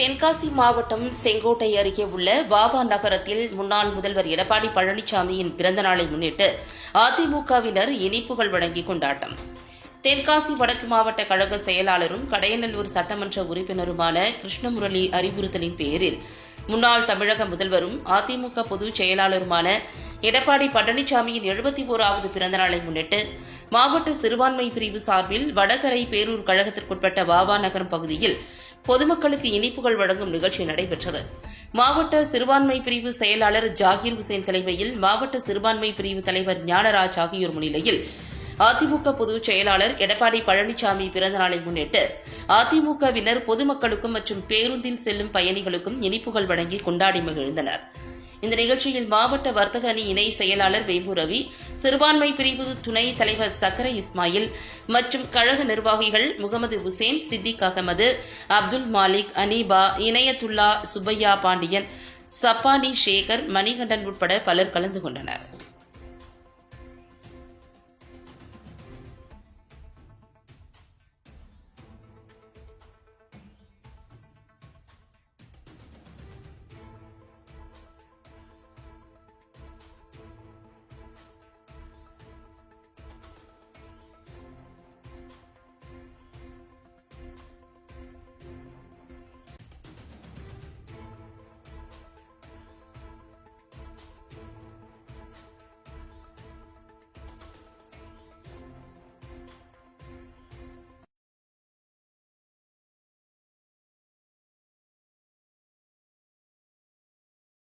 தென்காசி மாவட்டம் செங்கோட்டை அருகே உள்ள வாவா நகரத்தில் முன்னாள் முதல்வர் எடப்பாடி பழனிசாமியின் பிறந்தநாளை முன்னிட்டு அதிமுகவினர் இனிப்புகள் வழங்கி கொண்டாட்டம். தென்காசி வடக்கு மாவட்ட கழக செயலாளரும் கடையநல்லூர் சட்டமன்ற உறுப்பினருமான கிருஷ்ணமுரளி அறிவுறுத்தலின் பேரில் முன்னாள் தமிழக முதல்வரும் அதிமுக பொதுச் செயலாளருமான எடப்பாடி பழனிசாமியின் 71வது பிறந்தநாளை முன்னிட்டு மாவட்ட சிறுபான்மை பிரிவு சார்பில் வடகரை பேரூர் கழகத்திற்குட்பட்ட வாவா நகரம் பகுதியில் பொதுமக்களுக்கு இனிப்புகள் வழங்கும் நிகழ்ச்சி நடைபெற்றது. மாவட்ட சிறுபான்மை பிரிவு செயலாளர் ஜாகீர் உசேன் தலைமையில் மாவட்ட சிறுபான்மை பிரிவு தலைவர் ஞானராஜ் ஆகியோர் முன்னிலையில் அதிமுக பொதுச் செயலாளர் எடப்பாடி பழனிசாமி பிறந்தநாளை முன்னிட்டு அதிமுகவினர் பொதுமக்களுக்கும் மற்றும் பேருந்தில் செல்லும் பயணிகளுக்கும் இனிப்புகள் வழங்கி கொண்டாடி மகிழ்ந்தனர். இந்த நிகழ்ச்சியில் மாவட்ட வர்த்தக அணி இணை செயலாளர் வேம்பு ரவி, சிறுபான்மை பிரிவு துணை தலைவர் சக்கரை இஸ்மாயில் மற்றும் கழக நிர்வாகிகள் முகமது உசேன், சித்திக் அகமது, அப்துல் மாலிக், அனீபா, இனயத்துல்லா, சுப்பையா பாண்டியன், சப்பானி சேகர், மணிகண்டன் உட்பட பலர் கலந்து கொண்டனர்.